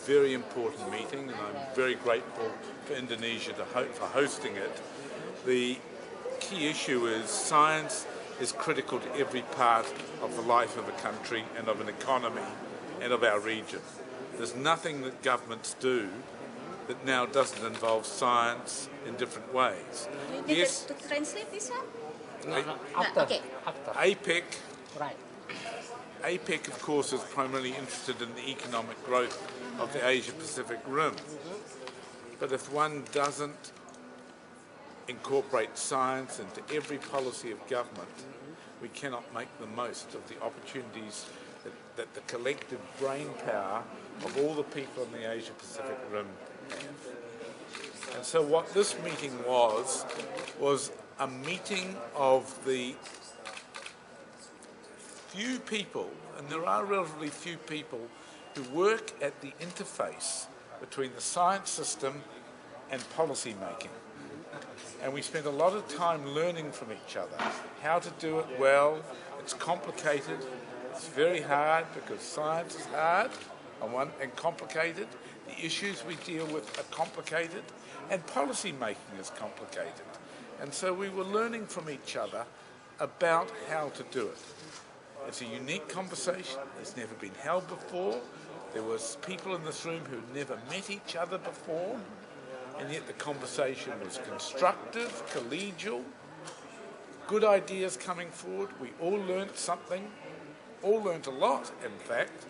very important meeting, and I'm very grateful for Indonesia for hosting it. The key issue is science is critical to every part of the life of a country and of an economy and of our region. There's nothing that governments do that now doesn't involve science in different ways. Do you need to translate this one? After. Okay. After. APEC, Right. APEC, of course, is primarily interested in the economic growth of the Asia-Pacific Rim. But if one doesn't incorporate science into every policy of government, we cannot make the most of the opportunities that the collective brain power of all the people in the Asia-Pacific Rim have. And so what this meeting was a meeting of the few people, and there are relatively few people, who work at the interface between the science system and policy making. And we spent a lot of time learning from each other how to do it well. It's complicated. It's very hard because science is hard and complicated. The issues we deal with are complicated, and policy making is complicated. And so we were learning from each other about how to do it. It's a unique conversation. It's never been held before. There was people in this room who'd never met each other before, and yet the conversation was constructive, collegial, good ideas coming forward. We all learnt something, all learnt a lot, in fact,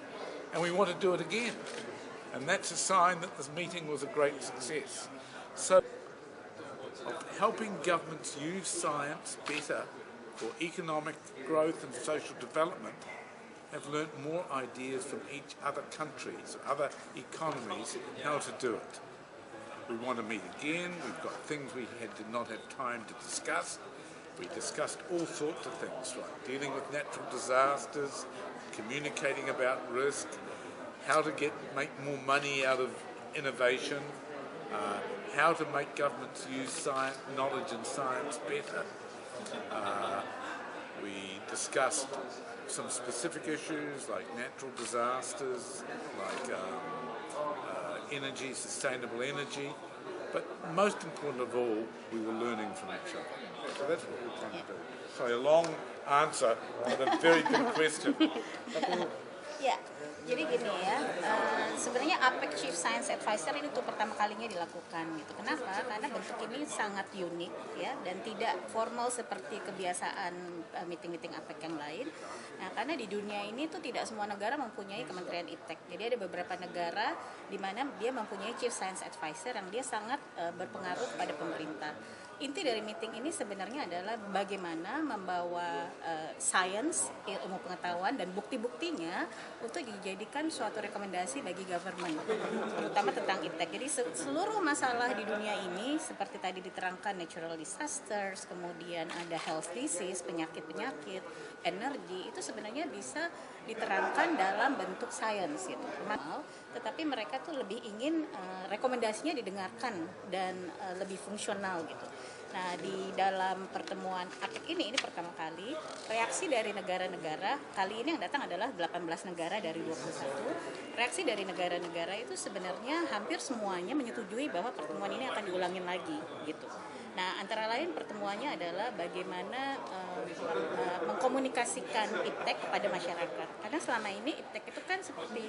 and we want to do it again. And that's a sign that this meeting was a great success. So, helping governments use science better for economic growth and social development, have learnt more ideas from each other countries, other economies, how to do it. We want to meet again. We've got things we did not have time to discuss. We discussed all sorts of things, like dealing with natural disasters, communicating about risk, how to make more money out of innovation, how to make governments use science, knowledge and science better. We discussed some specific issues like natural disasters, like energy, sustainable energy, but most important of all, we were learning from each other. So that's what we're trying to do. Sorry, a long answer, but a very big question. Ya, jadi gini ya, sebenarnya APEC Chief Science Advisor ini untuk pertama kalinya dilakukan gitu. Kenapa? Karena bentuk ini sangat unik ya, dan tidak formal seperti kebiasaan meeting-meeting APEC yang lain. Nah, karena di dunia ini tuh tidak semua negara mempunyai Kementerian IPTEK. Jadi ada beberapa negara di mana dia mempunyai Chief Science Advisor yang dia sangat berpengaruh pada pemerintah. Inti dari meeting ini sebenarnya adalah bagaimana membawa sains, ilmu pengetahuan dan bukti-buktinya untuk dijadikan suatu rekomendasi bagi government, terutama tentang IPTEK. Jadi seluruh masalah di dunia ini seperti tadi diterangkan, natural disasters, kemudian ada health disease, penyakit-penyakit, energi, itu sebenarnya bisa diterangkan dalam bentuk sains gitu. Tetapi mereka tuh lebih ingin rekomendasinya didengarkan dan lebih fungsional gitu. Nah, di dalam pertemuan APEC ini pertama kali reaksi dari negara-negara, kali ini yang datang adalah 18 negara dari 21. Reaksi dari negara-negara itu sebenarnya hampir semuanya menyetujui bahwa pertemuan ini akan diulangin lagi gitu. Nah, antara lain pertemuannya adalah bagaimana mengkomunikasikan IPTEK kepada masyarakat. Karena selama ini IPTEK itu kan seperti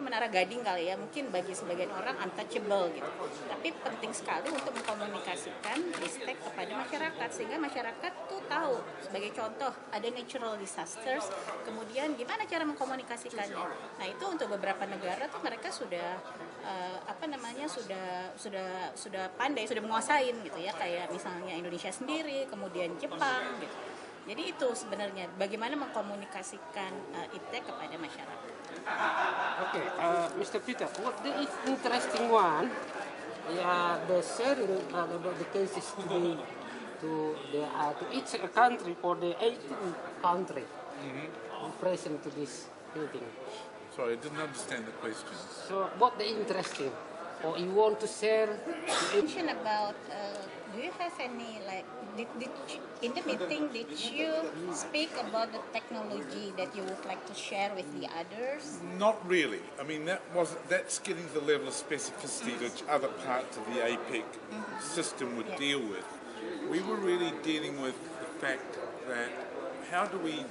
menara gading kali ya, mungkin bagi sebagian orang untouchable gitu. Tapi penting sekali untuk mengkomunikasikan IPTEK kepada masyarakat sehingga masyarakat tuh tahu. Sebagai contoh, ada natural disasters, kemudian gimana cara mengkomunikasikannya. Nah, itu untuk beberapa negara tuh mereka sudah sudah pandai, sudah menguasain gitu ya, kayak misalnya Indonesia sendiri, kemudian Jepang gitu. Jadi itu sebenarnya bagaimana mengkomunikasikan IPTEK kepada masyarakat. Okay, Mr. Peter, what the interesting one, the sharing about the cases to each country for the 18 country present to this meeting. Sorry, I didn't understand the question. So, what the interesting, or you want to share? Mention about Do you have any in the meeting did you speak about the technology that you would like to share with the others? Not really. I mean, that's getting to the level of specificity which other parts of the APEC system would deal with. We were really dealing with the fact that how do we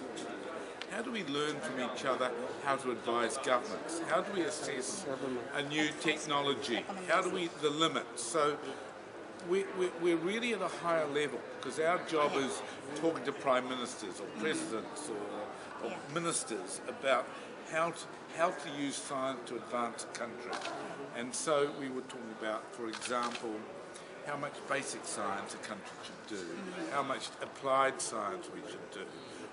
learn from each other how to advise governments? How do we assess a new technology? How do we the limits? So we're really at a higher level because our job is talking to prime ministers or presidents or ministers about how to use science to advance a country. And so we were talking about, for example, how much basic science a country should do, how much applied science we should do,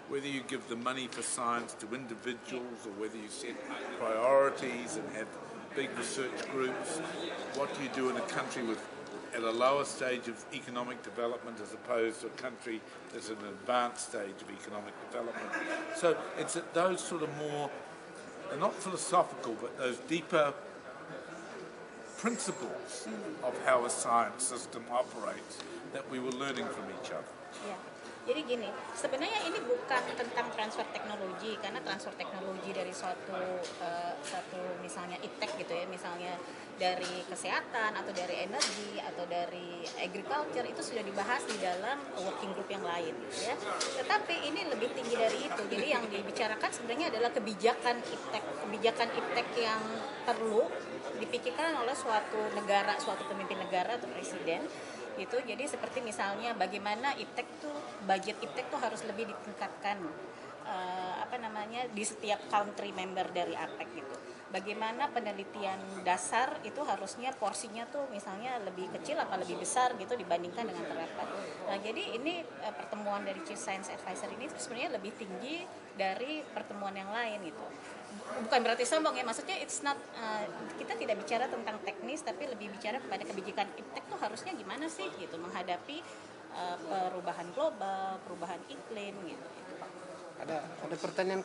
whether you give the money for science to individuals or whether you set priorities and have big research groups, what do you do in a country at a lower stage of economic development as opposed to a country that's at an advanced stage of economic development. So it's at those sort of more, they're not philosophical, but those deeper principles of how a science system operates that we were learning from each other. Ya. Jadi gini, sebenarnya ini bukan tentang transfer teknologi, karena transfer teknologi dari suatu misalnya IPTEC gitu ya, misalnya dari kesehatan atau dari energi atau dari agriculture itu sudah dibahas di dalam working group yang lain ya. Tetapi ini lebih tinggi dari itu. Jadi yang dibicarakan sebenarnya adalah kebijakan IPTEC yang perlu dipikirkan oleh suatu negara, suatu pemimpin negara atau presiden gitu. Jadi seperti misalnya bagaimana budget IPTEC tuh harus lebih ditingkatkan di setiap country member dari APEC gitu. Bagaimana penelitian dasar itu harusnya porsinya tuh misalnya lebih kecil apa lebih besar gitu dibandingkan dengan terapan. Nah, jadi ini pertemuan dari Chief Science Advisor ini sebenarnya lebih tinggi dari pertemuan yang lain gitu. Bukan berarti sombong ya, maksudnya kita tidak bicara tentang teknis tapi lebih bicara kepada kebijakan IPTEC tuh harusnya gimana sih gitu menghadapi perubahan global, perubahan iklim gitu. Ada pertanyaan